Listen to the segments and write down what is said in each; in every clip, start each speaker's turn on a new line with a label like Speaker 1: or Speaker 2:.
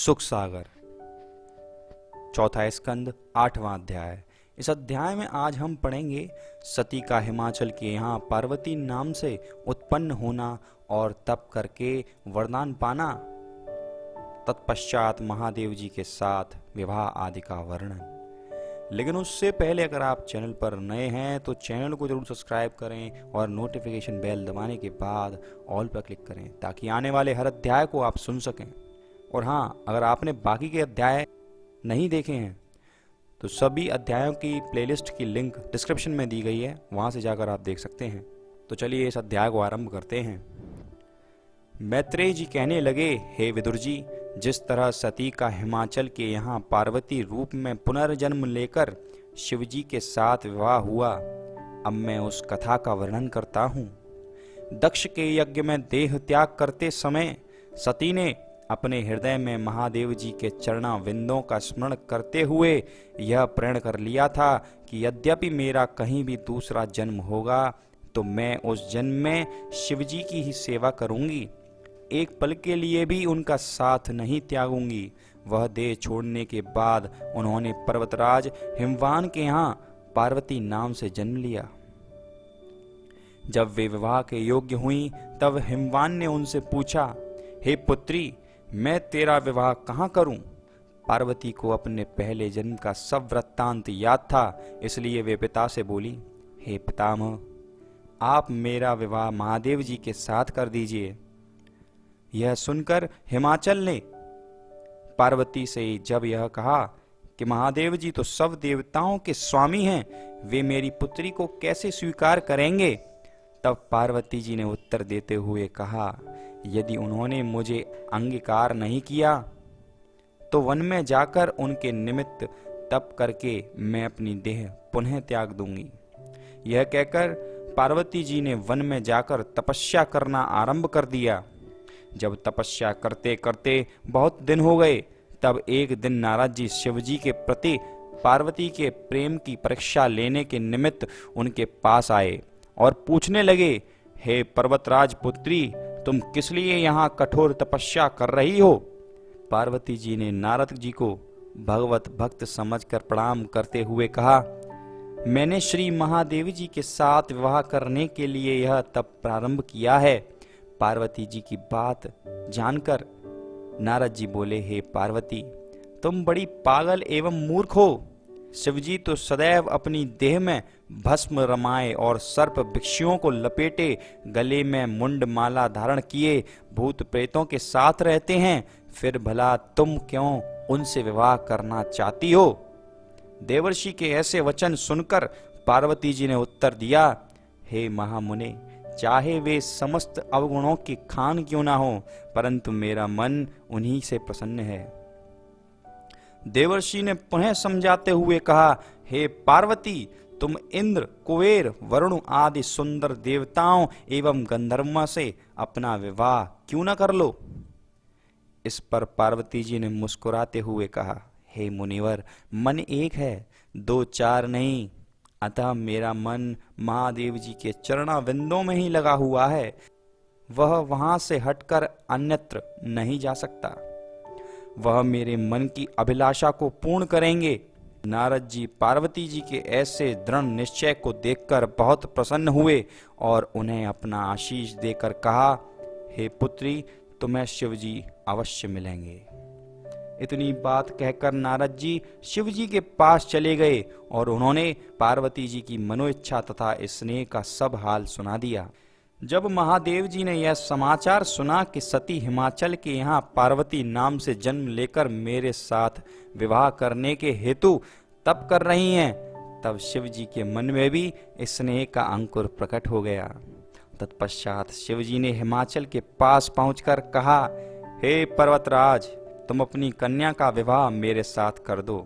Speaker 1: सुख सागर, चौथा स्कंद, 8वां अध्याय। इस अध्याय में आज हम पढ़ेंगे सती का हिमाचल के यहाँ पार्वती नाम से उत्पन्न होना और तप करके वरदान पाना, तत्पश्चात महादेव जी के साथ विवाह आदि का वर्णन। लेकिन उससे पहले अगर आप चैनल पर नए हैं तो चैनल को जरूर सब्सक्राइब करें और नोटिफिकेशन बेल दबाने के बाद ऑल पर क्लिक करें ताकि आने वाले हर अध्याय को आप सुन सकें। और हाँ, अगर आपने बाकी के अध्याय नहीं देखे हैं तो सभी अध्यायों की प्लेलिस्ट की लिंक डिस्क्रिप्शन में दी गई है, वहां से जाकर आप देख सकते हैं। तो चलिए इस अध्याय को आरंभ करते हैं। मैत्रेय जी कहने लगे, हे विदुर जी, जिस तरह सती का हिमाचल के यहाँ पार्वती रूप में पुनर्जन्म लेकर शिवजी के साथ विवाह हुआ, अब मैं उस कथा का वर्णन करता हूँ। दक्ष के यज्ञ में देह त्याग करते समय सती ने अपने हृदय में महादेव जी के चरणाविंदों का स्मरण करते हुए यह प्रण कर लिया था कि यद्यपि मेरा कहीं भी दूसरा जन्म होगा तो मैं उस जन्म में शिवजी की ही सेवा करूंगी, एक पल के लिए भी उनका साथ नहीं त्यागूंगी। वह देह छोड़ने के बाद उन्होंने पर्वतराज हिमवान के यहाँ पार्वती नाम से जन्म लिया। जब वे विवाह के योग्य हुई तब हिमवान ने उनसे पूछा, हे पुत्री, मैं तेरा विवाह कहाँ करूं? पार्वती को अपने पहले जन्म का सब वृत्तांत याद था, इसलिए वे पिता से बोली, हे पितामह, आप मेरा विवाह महादेव जी के साथ कर दीजिए। यह सुनकर हिमाचल ने पार्वती से जब यह कहा कि महादेव जी तो सब देवताओं के स्वामी हैं, वे मेरी पुत्री को कैसे स्वीकार करेंगे? तब पार्वती जी ने उत्तर देते हुए कहा, यदि उन्होंने मुझे अंगीकार नहीं किया तो वन में जाकर उनके निमित्त तप करके मैं अपनी देह पुनः त्याग दूंगी। यह कहकर पार्वती जी ने वन में जाकर तपस्या करना आरंभ कर दिया। जब तपस्या करते करते बहुत दिन हो गए तब एक दिन नारद जी शिवजी के प्रति पार्वती के प्रेम की परीक्षा लेने के निमित्त उनके पास आए और पूछने लगे, हे पर्वतराज पुत्री, तुम किस लिए यहाँ कठोर तपस्या कर रही हो? पार्वती जी ने नारद जी को भगवत भक्त समझकर प्रणाम करते हुए कहा, मैंने श्री महादेव जी के साथ विवाह करने के लिए यह तप प्रारंभ किया है। पार्वती जी की बात जानकर नारद जी बोले, हे पार्वती, तुम बड़ी पागल एवं मूर्ख हो। शिवजी तो सदैव अपनी देह में भस्म रमाए और सर्प भिक्षुओं को लपेटे गले में मुंड माला धारण किए भूत प्रेतों के साथ रहते हैं, फिर भला तुम क्यों उनसे विवाह करना चाहती हो? देवर्षि के ऐसे वचन सुनकर पार्वती जी ने उत्तर दिया, हे महामुने, चाहे वे समस्त अवगुणों की खान क्यों ना हो, परंतु मेरा मन उन्हीं से प्रसन्न है। देवर्षि ने पुनः समझाते हुए कहा, हे पार्वती, तुम इंद्र, कुबेर, वरुण आदि सुंदर देवताओं एवं गंधर्वों से अपना विवाह क्यों न कर लो? इस पर पार्वती जी ने मुस्कुराते हुए कहा, हे मुनिवर, मन एक है, दो चार नहीं, अतः मेरा मन महादेव जी के चरणाविंदों में ही लगा हुआ है, वह वहां से हटकर अन्यत्र नहीं जा सकता। वह मेरे मन की अभिलाषा को पूर्ण करेंगे। नारद जी पार्वती जी के ऐसे दृढ़ निश्चय को देखकर बहुत प्रसन्न हुए और उन्हें अपना आशीष देकर कहा, हे पुत्री, तुम्हें शिवजी अवश्य मिलेंगे। इतनी बात कहकर नारद जी शिवजी के पास चले गए और उन्होंने पार्वती जी की मनोइच्छा तथा स्नेह का सब हाल सुना दिया। जब महादेव जी ने यह समाचार सुना कि सती हिमाचल के यहाँ पार्वती नाम से जन्म लेकर मेरे साथ विवाह करने के हेतु तप कर रही हैं, तब शिव जी के मन में भी स्नेह का अंकुर प्रकट हो गया। तत्पश्चात शिव जी ने हिमाचल के पास पहुंचकर कहा, हे पर्वतराज, तुम अपनी कन्या का विवाह मेरे साथ कर दो।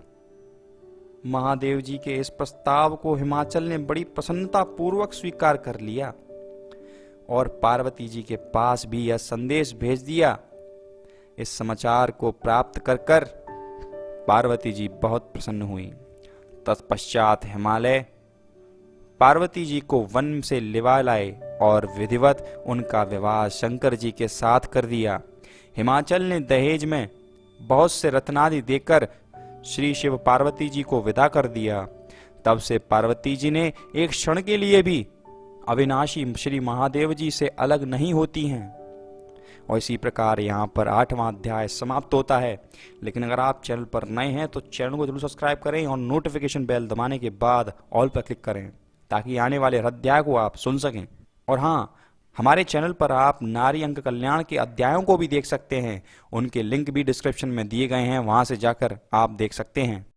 Speaker 1: महादेव जी के इस प्रस्ताव को हिमाचल ने बड़ी प्रसन्नता पूर्वक स्वीकार कर लिया और पार्वती जी के पास भी यह संदेश भेज दिया। इस समाचार को प्राप्त कर पार्वती जी बहुत प्रसन्न हुई। तत्पश्चात हिमालय पार्वती जी को वन से लिवा लाए और विधिवत उनका विवाह शंकर जी के साथ कर दिया। हिमाचल ने दहेज में बहुत से रत्नादि देकर श्री शिव पार्वती जी को विदा कर दिया। तब से पार्वती जी ने एक क्षण के लिए भी अविनाशी श्री महादेव जी से अलग नहीं होती हैं। और इसी प्रकार यहाँ पर 8वां अध्याय समाप्त होता है। लेकिन अगर आप चैनल पर नए हैं तो चैनल को जरूर सब्सक्राइब करें और नोटिफिकेशन बेल दबाने के बाद ऑल पर क्लिक करें, ताकि आने वाले अध्याय को आप सुन सकें। और हाँ, हमारे चैनल पर आप नारी अंक कल्याण के अध्यायों को भी देख सकते हैं। उनके लिंक भी डिस्क्रिप्शन में दिए गए हैं, वहां से जाकर आप देख सकते हैं।